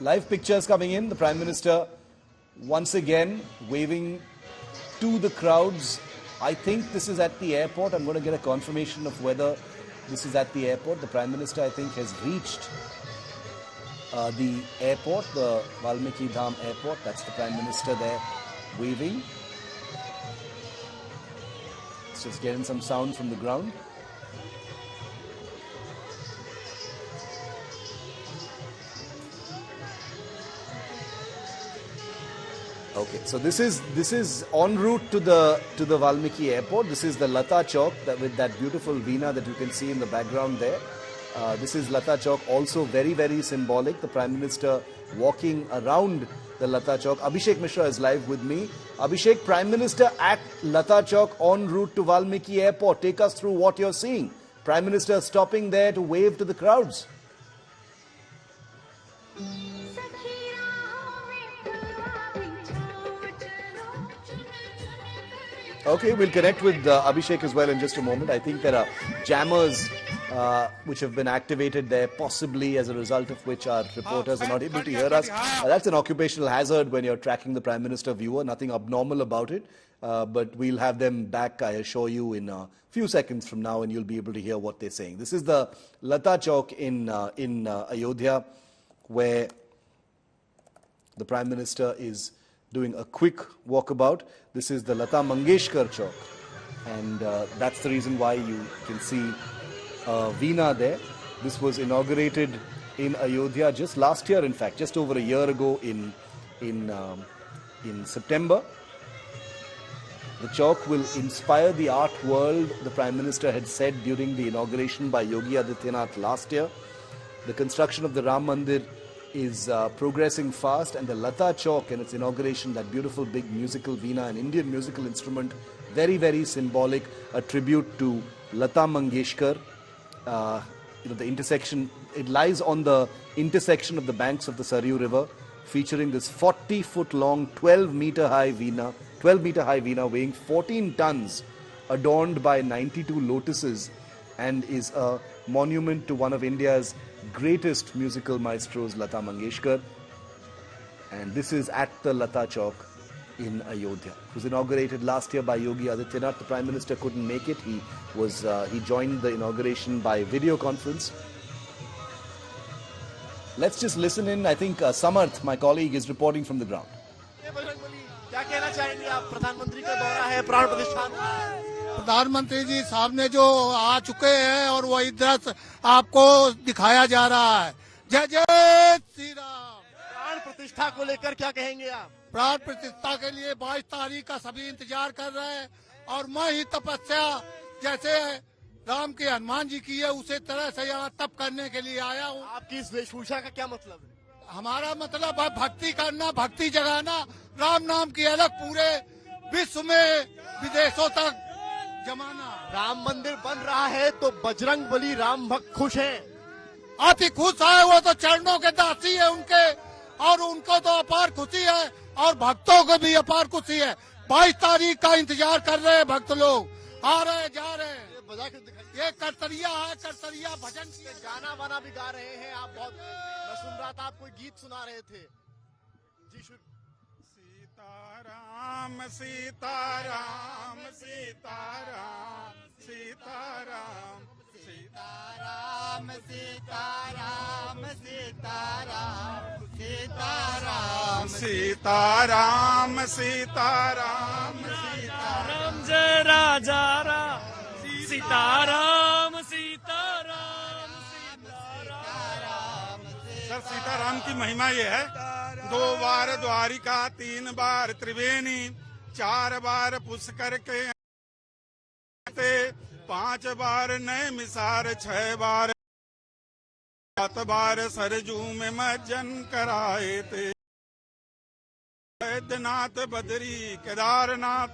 Live pictures coming in. The Prime Minister once again waving to the crowds. I think this is at the airport. I'm going to get a confirmation of whether this is at the airport. The Prime Minister, I think, has reached the airport, the Ayodhya Dham airport. That's the Prime Minister there waving. Let's just get in some sound from the ground. Okay, so this is en route to the Valmiki airport. This is the Lata Chowk with that beautiful veena that you can see in the background there. This is Lata Chowk, also very, very symbolic. The Prime Minister walking around the Lata Chowk. Abhishek Mishra is live with me. Abhishek, Prime Minister at Lata Chowk en route to Valmiki airport. Take us through what you're seeing. Prime Minister stopping there to wave to the crowds. Okay, we'll connect with Abhishek as well in just a moment. I think there are jammers which have been activated there, possibly as a result of which our reporters are not able to hear us. That's an occupational hazard when you're tracking the Prime Minister viewer. Nothing abnormal about it. But we'll have them back, I assure you, in a few seconds from now, and you'll be able to hear what they're saying. This is the Lata Chowk in Ayodhya, where the Prime Minister is doing a quick walkabout. This is the Lata Mangeshkar Chowk, and that's the reason why you can see veena there. This was inaugurated in Ayodhya just last year, in fact, just over a year ago in September. The chowk will inspire the art world, the Prime Minister had said during the inauguration by Yogi Adityanath last year. The construction of the Ram Mandir is progressing fast, and the Lata Chowk and its inauguration, that beautiful big musical veena, an Indian musical instrument, very, very symbolic, a tribute to Lata Mangeshkar. The intersection, it lies on the intersection of the banks of the Saryu River, featuring this 40-foot long, 12-meter high veena weighing 14 tons, adorned by 92 lotuses, and is a monument to one of India's greatest musical maestros, Lata Mangeshkar. And this is at the Lata Chowk in Ayodhya. It was inaugurated last year by Yogi Adityanath. The Prime Minister couldn't make it. He joined the inauguration by video conference. Let's just listen in. I think Samarth, my colleague, is reporting from the ground. प्रधानमंत्री जी सामने जो आ चुके हैं और वही दृश्य आपको दिखाया जा रहा है। जय जय श्री राम। प्राण प्रतिष्ठा को लेकर क्या कहेंगे आप? प्राण प्रतिष्ठा के लिए 22 तारीख का सभी इंतजार कर रहे हैं, और मैं ही तपस्या जैसे राम के हनुमान जी की है उसी तरह से यहाँ तप करने के लिए आया हूँ। आपकी इस वेशभूषा का क्या मतलब है? हमारा मतलब है भक्ति करना, भक्ति जगाना, राम नाम की अलग पूरे विश्व में विदेशों तक जमाना। राम मंदिर बन रहा है तो बजरंग बली राम भक्त खुश हैं। अति खुश है, वो तो चरणों के दासी है उनके, और उनको तो अपार खुशी है, और भक्तों को भी अपार खुशी है। 22 तारीख का इंतजार कर रहे हैं भक्त लोग, आ रहे हैं, जा रहे हैं। ये करतरिया है, करतरिया भजन की गाना वाना भी गा रहे हैं आप। बहुत मैं सुन रहा था, आप कोई गीत सुना रहे थे जी। सीताराम सीताराम सीताराम सीताराम सीताराम सीताराम सीताराम सीताराम सीताराम सीताराम सीताराम जय राजा राम सीताराम सीताराम सीताराम। सर, सीताराम की महिमा ये है, 2 बार द्वारिका, 3 बार त्रिवेणी, 4 बार पुष्कर के, 5 बार नए मिसार, 6 बार 7 बार सरजू में मज्जन कराए थे। बैद्यनाथ बद्री केदारनाथ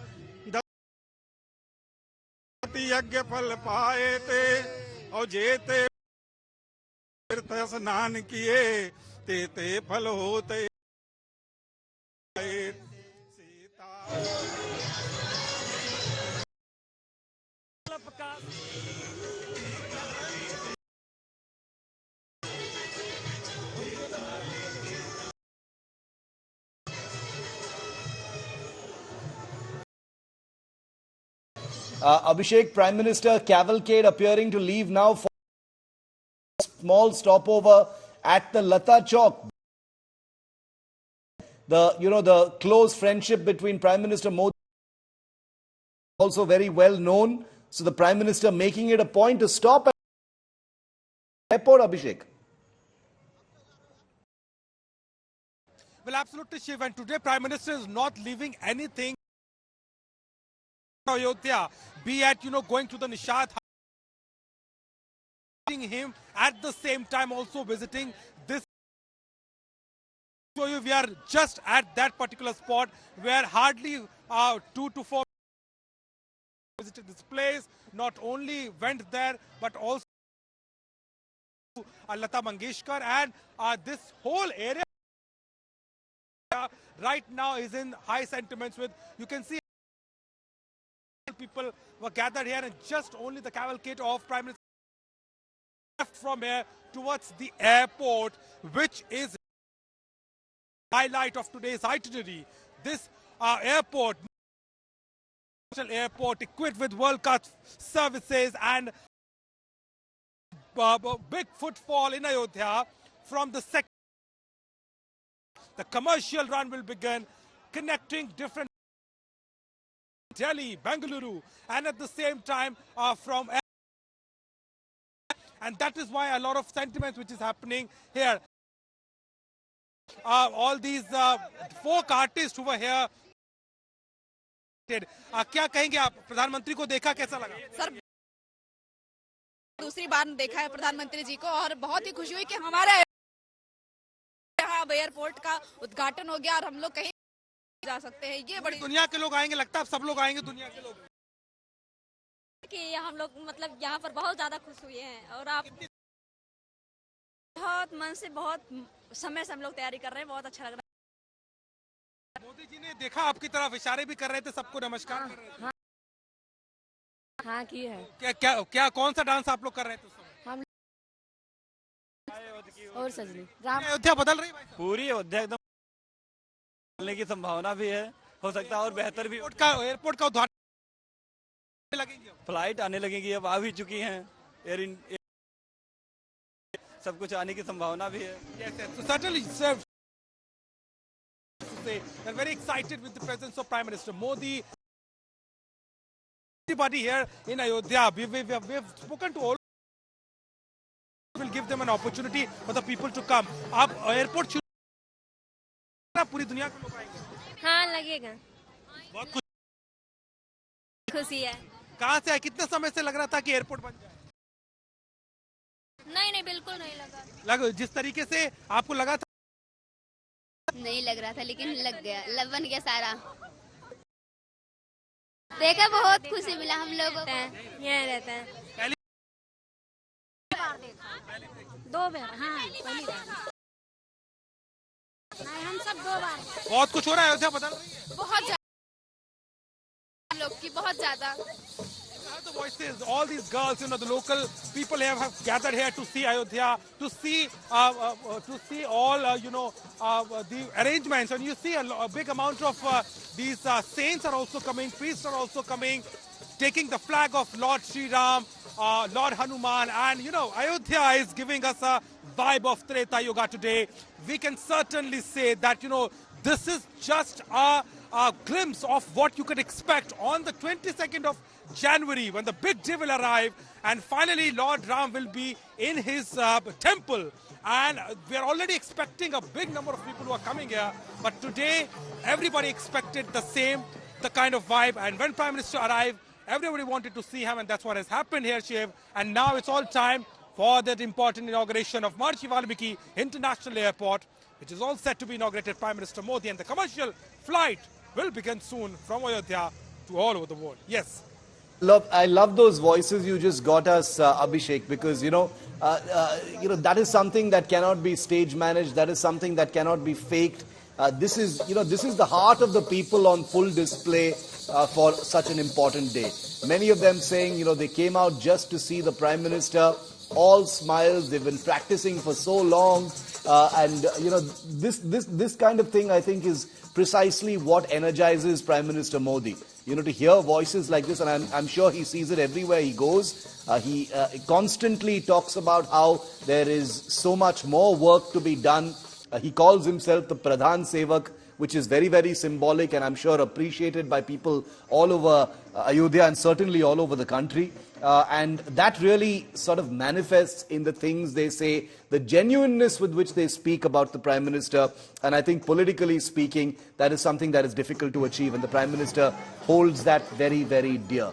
यज्ञ फल पाए थे, और जेते तीर्थ स्नान किए ते फल होते। Abhishek, Prime Minister cavalcade appearing to leave now for a small stopover at the Lata Chowk. The close friendship between Prime Minister Modi also very well known. So the Prime Minister making it a point to stop at the airport, Abhishek. Well, absolutely, Shiv. And today, Prime Minister is not leaving anything. Ayodhya, be at, going to the Nishad, him at the same time also visiting this. So we are just at that particular spot where hardly 2 to 4 visited this place. Not only went there, but also Lata Mangeshkar, and this whole area right now is in high sentiments. With you can see people were gathered here, and just only the cavalcade of Prime Minister left from here towards the airport, which is highlight of today's itinerary. This airport equipped with world-class services and big footfall in Ayodhya. From the second, the commercial run will begin, connecting different Delhi, Bengaluru, and at the same time from, and that is why a lot of sentiments which is happening here. All these folk artists who were here. क्या कहेंगे आप? प्रधानमंत्री को देखा कैसा लगा? Sir, दूसरी बार देखा है प्रधानमंत्री जी को और बहुत ही खुशी हुई कि हमारे यहाँ एयरपोर्ट का उद्घाटन हो गया और हम लोग कहीं जा सकते हैं। ये बड़ी दुनिया के लोग आएंगे, लगता है सब लोग आएंगे दुनिया के लोग, कि हम लोग मतलब यहाँ पर बहुत ज्यादा खुश हुए हैं। और आप बहुत मन से बहुत समय से हम लोग तैयारी कर रहे हैं, बहुत अच्छा लग रहा है। मोदी जी ने देखा आपकी तरफ, इशारे भी कर रहे थे, सबको नमस्कार कर रहे थे। हाँ की है। क्या कौन सा डांस आप लोग कर रहे थे? हम और सजनी अयोध्या बदल रही है, पूरी अयोध्या एकदम बदलने की संभावना भी है, हो सकता है और बेहतर भी। एयरपोर्ट का उद्घाटन लगेंगे, फ्लाइट आने लगेगी, अब आ भी चुकी हैं, सब कुछ आने की संभावना भी है। So certainly, sir, they're very excited with the presence of Prime Minister Modi. Everybody here in Ayodhya, we've spoken to all. Will give them an opportunity for the people to come. अब airport पूरी दुनिया के लोग आएंगे। हाँ लगेगा, बहुत खुशी है। कहाँ से है? कितने समय से लग रहा था कि एयरपोर्ट बन जाए? नहीं बिल्कुल नहीं लगा। जिस तरीके से आपको लगा था नहीं लग रहा था, लेकिन लग गया, बन गया सारा। देखा, बहुत खुशी मिला हम लोगों को। यहाँ रहते हैं पहली दो बार। हाँ पहली बार हम सब 2 बार। बहुत कुछ हो रहा है, अयोध्या बदल रही है बहुत ज्यादा लोग की, बहुत ज्यादा। The voices, all these girls, the local people here have gathered here to see Ayodhya, to see all, the arrangements. And you see a big amount of these saints are also coming, priests are also coming, taking the flag of Lord Sri Ram, Lord Hanuman. And, Ayodhya is giving us a vibe of Treta Yuga today. We can certainly say that, this is just a glimpse of what you could expect on the 22nd of January, when the big day will arrive, and finally Lord Ram will be in his temple. And we are already expecting a big number of people who are coming here. But today, everybody expected the kind of vibe. And when Prime Minister arrived, everybody wanted to see him, and that's what has happened here, Shiv. And now it's all time for that important inauguration of Maharishi Valmiki International Airport, which is all set to be inaugurated. Prime Minister Modi, and the commercial flight will begin soon from Ayodhya to all over the world. Yes. I love those voices you just got us, Abhishek, because that is something that cannot be stage managed. That is something that cannot be faked. This is the heart of the people on full display for such an important day. Many of them saying, they came out just to see the Prime Minister all smiles. They've been practicing for so long. And this kind of thing, I think, is precisely what energizes Prime Minister Modi. To hear voices like this, and I'm sure he sees it everywhere he goes. He constantly talks about how there is so much more work to be done. He calls himself the Pradhan Sevak, which is very, very symbolic and I'm sure appreciated by people all over Ayodhya and certainly all over the country. And that really sort of manifests in the things they say, the genuineness with which they speak about the Prime Minister. And I think politically speaking, that is something that is difficult to achieve. And the Prime Minister holds that very, very dear.